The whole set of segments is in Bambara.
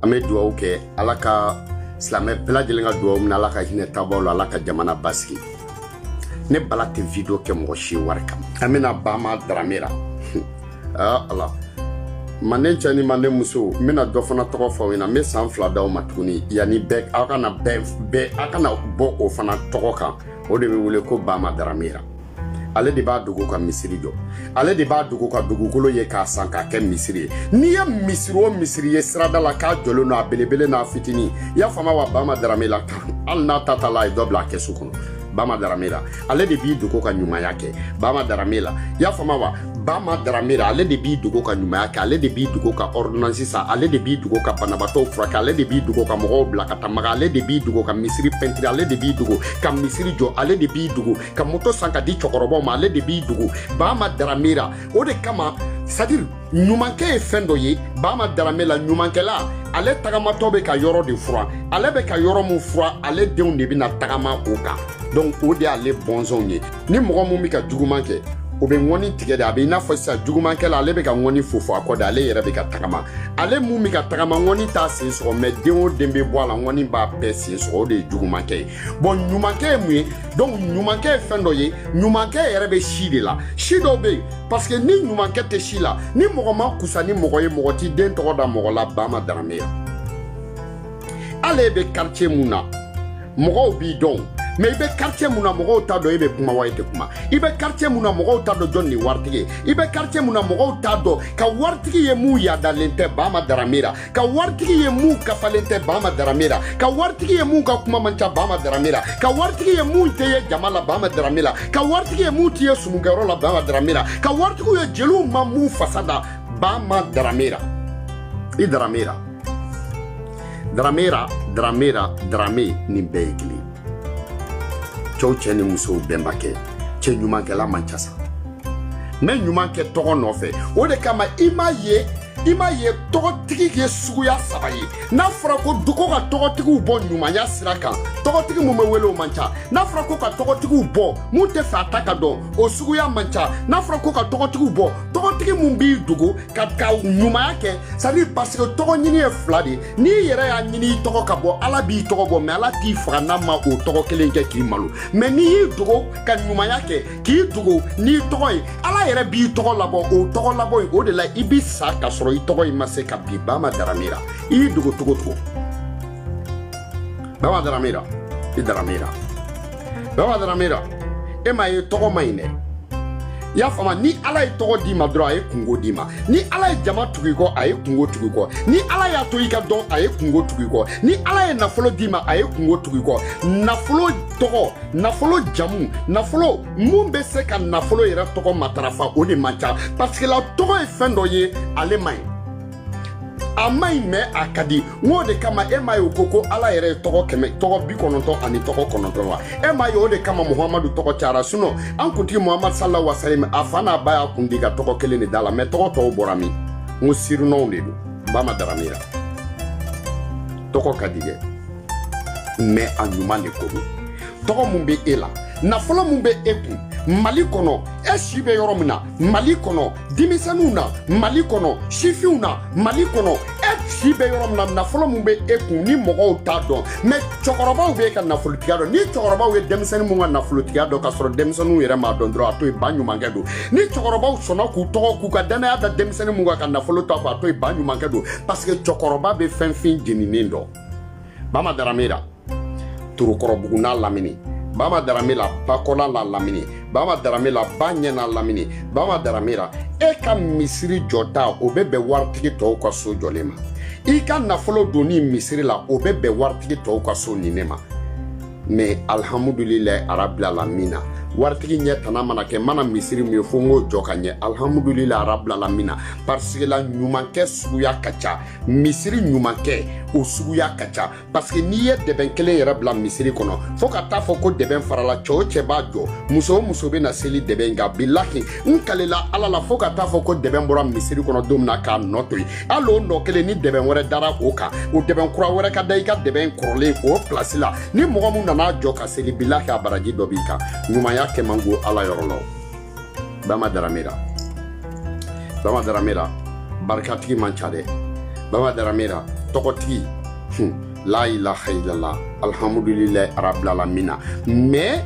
ame duwawu kɛ ala ka silamɛ bɛɛ lajɛlen ka duwawu minɛ ala ka hinɛ taabolo la ala ka jamana basigi ne bala tɛ video kɛ mɔgɔ si wari kama an bɛna Bama Daramera ala manden cɛ ni manden muso n bɛna dɔ fana tɔgɔ fɔ aw ɲɛna n bɛ san 2 d'aw ma tuguni yanni bɛɛ aw kana bɔ o fana tɔgɔ kan o de bɛ wele ko Bama Daramera ale de b'a dogo ka misiri jɔ ale de b'a dogo ka dugukolo ye k'a san k'a kɛ misiri ye n'i ye misiri o misiri ye sirada la k'a jɔlen don a belebele n'a fitinin i y'a faamu wa Bama Daramera hali n'a ta la a ye dɔ bila a kɛsu kɔnɔ Bama Daramera ale de b'i dogo ka ɲumanya kɛ Bama Daramera i y'a faamu wa Bama Daramera ale de b'i dogo ka ɲumanya kɛ ale de b'i dogo ka ordonnance san ale de b'i dogo ka banabaatɔw furakɛ ale de b'i dogo ka mɔgɔw bila ka tamaga ale de b'i dogo ka misiri pɛntiri ale de b'i dogo ka misiri jɔ ale de b'i dogo ka moto san ka di cɛkɔrɔbaw ma ale de b'i dogo Bama Daramera o de kama c'est-à-dire ɲumankɛ ye fɛn dɔ ye Bama Daramera ɲumankɛla ale tagamatɔ bɛ ka yɔrɔ de furan ale bɛ ka yɔrɔ mun furan ale denw de bɛna tagama o kan donc o de y'ale bɔnsɔnw ye ni mɔgɔ mun bɛ ka juguman kɛ o bɛ ŋɔni tigɛ de a bɛ i n'a fɔ sisan jugumankɛla ale bɛ ka ŋɔni fofo a kɔ de ale yɛrɛ bɛ ka tagama ale mun bɛ ka tagama ŋɔni t'a sen sɔgɔ mais den o den bɛ bɔ a la ŋɔni b'a bɛɛ sen sɔgɔ o de ye jugumankɛ ye bon ɲumankɛ ye mun ye donc ɲumankɛ ye fɛn dɔ ye ɲumankɛ yɛrɛ bɛ si de la si dɔw bɛ yen parce que ni ɲumankɛ tɛ si la ni mɔgɔ ma kusa ni mɔgɔ ye mɔgɔ t'i den tɔgɔ da mɔgɔ la Bama Daramera ale bɛ quartier mun na mɔgɔw b'i dɔn mais i bɛ quartier mun na mɔgɔw t'a dɔn i bɛ kuma wa i tɛ kuma i bɛ quartier mun na mɔgɔw t'a dɔn jɔn de ye waritigi ye i bɛ quartier mun na mɔgɔw t'a dɔn ka waritigi ye mun yaadalen tɛ Bama Daramera ka waritigi ye mun kafalen tɛ Bama Daramera ka waritigi ye mun ka kuma man ca Bama Daramera ka waritigi ye mun tɛ ye jama la Bama Daramera ka waritigi ye mun tɛ ye sumukɛyɔrɔ la Bama Daramera ka waritigiw ye jeliw ma mun fasa da Bama Daramera i Daramera Darame nin bɛɛ ye kelen cɛw cɛ ni musow bɛnbakɛ cɛ ɲumankɛla man ca sa mais ɲuman kɛ tɔgɔ nɔfɛ o de kama i m'a ye tɔgɔtigi ye suguya 3 ye n'a fɔra ko dugu ka tɔgɔtigiw bɔ ɲumanya sira kan tɔgɔtigi mun bɛ wele o man ca n'a fɔra ko ka tɔgɔtigiw bɔ mun tɛ fɛ a ta ka dɔn o suguya man ca n'a fɔra ko ka tɔgɔtigiw bɔ tɔgɔtigi mun b'i dogo ka ɲumanya kɛ c'est à dire parce que tɔgɔ ɲini ye 2 de n'i yɛrɛ y'a ɲini i tɔgɔ ka bɔ ala b'i tɔgɔ bɔ mais ala t'i faga n'a ma o tɔgɔ kelen kɛ k'i malo mais n'i y'i dogo ka ɲumanya kɛ k'i dogo n'i tɔgɔ ye ala yɛrɛ b'i tɔgɔ labɔ o tɔgɔ labɔ in o de la i b'i sa ka sɔrɔ i tɔgɔ in ma se ka bi Bama Daramera i y'i dogo cogo Bama Daramera i Daramera Bama Daramera e ma ye tɔgɔ ma ɲi dɛ i y'a faamu ni ala ye tɔgɔ d'i ma dɔrɔn a ye kungo d'i ma ni ala ye jama tugu i kɔ a ye kungo tugu i kɔ ni ala y'a to i ka dɔn a ye kungo tugu i kɔ ni ala ye nafolo d'i ma a ye kungo tugu i kɔ nafolo tɔgɔ nafolo jamu nafolo mun bɛ se ka nafolo yɛrɛ tɔgɔ matarafa o de man ca parce que la tɔgɔ ye fɛn dɔ ye ale man ɲi a ma ɲi mais a ka di n'o de kama e m'a ye o ko ala yɛrɛ ye tɔgɔ 90 ani tɔgɔ 9 wa e m'a ye o de kama Muhamadu tɔgɔ cayara sinon an kuntigi Muhamadu sallallahu alaihi wasallam a fa n'a ba y'a kun di ka tɔgɔ kelen de da la mais tɔgɔ tɔw bɔra min n ko sirunɔw de don Bama Daramera tɔgɔ ka di dɛ mais a ɲuman de ko don tɔgɔ mun bɛ e la nafolo mun bɛ e kun Mali kɔnɔ e si bɛ yɔrɔ min na Mali kɔnɔ denmisɛnninw na Mali kɔnɔ sifinw na Mali kɔnɔ e si bɛ yɔrɔ min na nafolo mun bɛ e kun ni mɔgɔw t'a dɔn mais cɛkɔrɔbaw bɛ ka nafolotigiya dɔn ni cɛkɔrɔbaw ye denmisɛnnin mun ka nafolotigiya dɔn ka sɔrɔ denmisɛnninw yɛrɛ m'a dɔn dɔrɔn a to ye ba ɲumankɛ don ni cɛkɔrɔbaw sɔnna k'u tɔgɔ k'u ka danaya da denmisɛnnin mun ka nafolo to a kɔ a to ye ba ɲumankɛ don parce que cɛkɔrɔba bɛ fɛn fin jeninen dɔn Bama Daramera Torokɔrɔbugu n'a lamini Bama Daramera Bakola la lamini Bama Daramera ba ɲɛ n'a lamini Bama Daramera e ka misiri jɔta o bɛ bɛn waritigi tɔw ka so jɔlen ma i ka nafolo donni misiri la o bɛ bɛn waritigi tɔw ka so nin ne ma mais alhamdulilahi arabil alamina waritigi ɲɛ tana mana kɛ mana misiri min ye fo n k'o jɔ ka ɲɛ alhamdulilahi arabil alamina parce que la ɲumankɛ suguya ka ca misiri ɲumankɛ o suguya ka ca parce que n'i ye dɛbɛn kelen yɛrɛ bila misiri kɔnɔ fo ka taa fɔ ko dɛbɛn farala cɛ o cɛ b'a jɔ muso o muso bɛ na seli dɛbɛn nka bilahi n kalela ala la fo ka taa fɔ ko dɛbɛn bɔra misiri kɔnɔ don min na k'a nɔ to yen hali o nɔ kelen ni dɛbɛn wɛrɛ dara o kan o dɛbɛn kura wɛrɛ ka da i ka dɛbɛn kɔrɔlen o place la ni mɔgɔ min nana jɔ ka seli bilahi a baraji dɔ b'i kan ɲumanya kɛ man go ala yɔrɔ la Bama Daramera barikatigi man ca dɛ Bama Daramera tokoti la ilaha illallah alhamdulillah rabbil alamin mais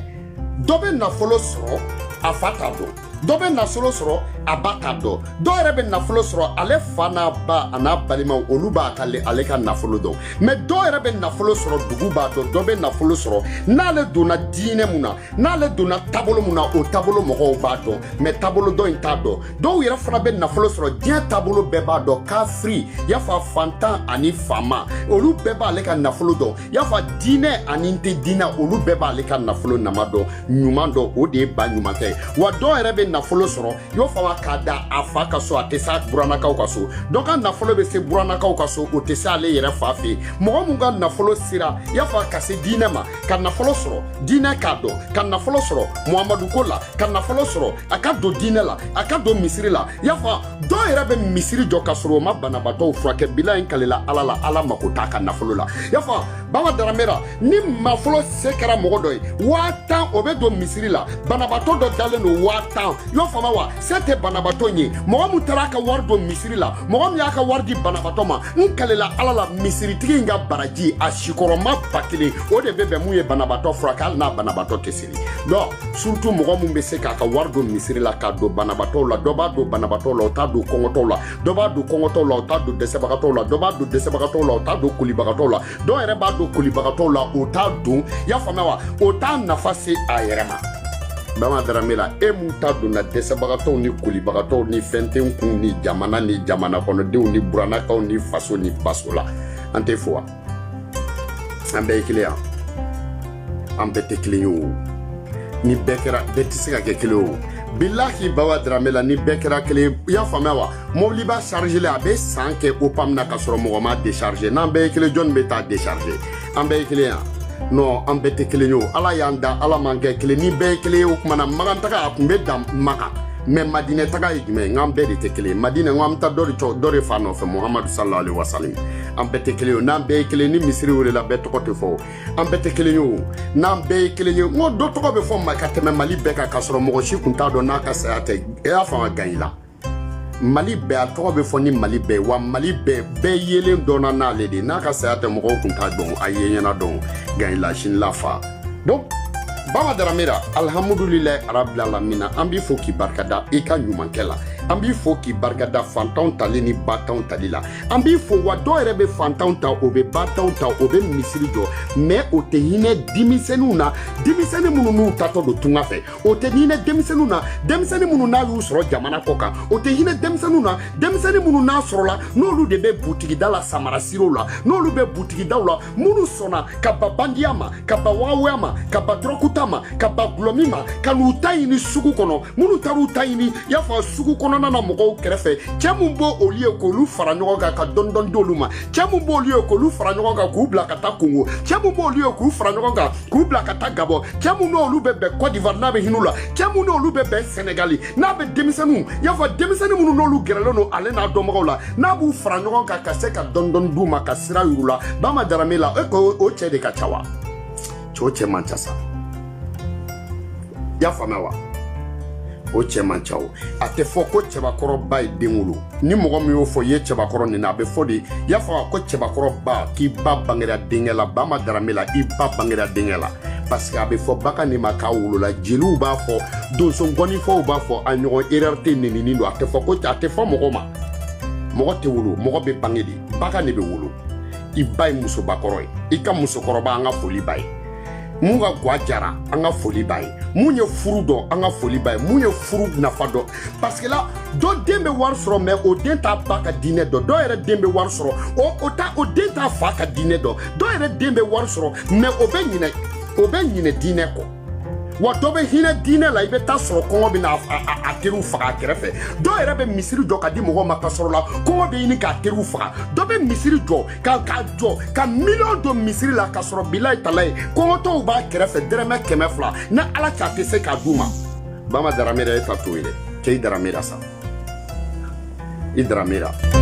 dobe nafolo soro afata do dobe nafolo soro abata do do rebe nafolo soro ale fana ba ana balima oluba kale ale ka nafolo do mais do rebe nafolo soro duguba do dobe nafolo soro nale dona dine muna nale dona tabolo muna o tabolo mogo ba do mais tabolo do inta do yera fana be nafolo soro dia tabolo beba do ka free ya fa fantan ani fama olu beba ale ka nafolo do ya fa dine ani inte dina olu beba ale ka nafolo namado nyumando o de ba nyumake wa do rebe nafolo soro yo fa kada afaka so atesa buranakaw kaso donc an nafolo be se buranakaw kaso o tesa ale yere fafi mo mo ga nafolo sira ya fa kase dinema kan nafolo soro dina kado kan nafolo soro muhammadu kola kan nafolo soro akado dinela akado misiri la ya fa do yere be misiri jo kasoro ma banabato frake bila en kalela ala makota kan nafolo la ya fa bawa daramera ni mafolo sekara mogodoy watan obedo misiri la banabato do daleno watan yo fa ma wa sete banabato nye mogo mutaraka wardo misiri la mogo yaka wardi banabato ma nkalela alala misiri tigi nga baraji ashikoroma bakili o de bebe muye banabato frakal na banabato tesiri no surtout mogo mumbe seka ka wardo misiri la ka do banabato la doba do banabato la ta do kongoto la doba do kongoto la ta do desebagato la doba do desebagato la ta do kulibagato la do ere ba do kulibagato la o ta do ya famawa o ta nafasi ayerema Bama Daramela emuta dona desebagato ni kulibagato ni fenten kun ni jamana kono de ni buranakaw ni faso ni basola ante fois ambe client ambe te client ni bekera betisika ke client billahi bawa Daramela ni bekera client ya famawa mobili ba charger le abe sanke opamna kasoro mo ma décharger nambe client John beta décharger ambe client no ambete kelenyo ala yanda ala manke keleni be kele o kuma na magantaka akumbe dam maka me madine taga igme ngambe de tekele madine ngamta dori fano fe Muhammad sallallahu alaihi wasallam ambete keleyo nambe keleni misiri wole la beto ko te fo ambete kelenyo nambe kelenyo mo do to ko be fo makateme mali be ka kasoro mo shi kunta do naka sayate e afa gaila mali be atoko be fo ni mali be wa mali be yele dona na lede naka sayate mo ko kunta don ayenya don gaila shin lafa donc Bama Daramera alhamdulillah rabbil alamin ambi fo ki barkada e ka nyumankela ambi fo ki barkada fantan talini batan talila ambi fo wa do rebe fantan ta obe batan ta obe misiri jo mais o te hine dimisenuna mununu tato do tunga fe o te hine demisenuna mununa yu soro jamana koka o te hine demisenuna mununa soro la nolu de be boutique dala samara siro la nolu be boutique dala munu sona kababandiama kabawawama kabadrokuta kaba glomima kanu tayini sugu kono munu taru tayini yafa sugu kono na mogo kerefe chamumbo olie ko lu fara nyoga ka dondon doluma chamumbo olie ko lu fara nyoga ku bla kata Congo chamumbo olie ko fara nyoga ku bla kata Gabon chamuno lu bebe Côte d'Ivoire na be hinula chamuno lu bebe Sénégali na be demisenu yafa demisenu munu no lu gerelo no ale na domo la na bu fara nyoga ka se ka dondon duma ka sira yurula Bama Daramela eko o chede ka chawa choche manchasa ya famawa o chema chao ate foko cheba koro ba dengulu ni mogo mi yo fo ye cheba koro ni na be fodi ya fa ko cheba koro ba ki ba bangera dengela Bama Daramela i ba bangera dengela parce que abe fo baka ni makawulu la jilu ba fo don son goni fo ba fo anyo erreur ni do ate foko ate fo mogo ma mogo te wulu mogo be bangeli baka ni be wulu i bay muso bakoro i ka muso koroba anga foli bay munga gwajara anga foli bay munye furu do anga foli bay munye furu nafa do parce que là do dembe war soro mais o denta baka dine do ere dembe war soro o denta faka dine do ere dembe war soro mais o be nyine dine ko wa dobe hine dine la ibe tasoro kongo bi na ateru faga kerefe do ere be misiri do ka di mogo makasoro la kongo be ni ka ateru faga do be misiri do ka million do misiri la kasoro bilai talai kongo to ba kerefe dereme kemefla na ala cha tese ka duma Bama Daramera eta tuile ke Daramera sa Daramera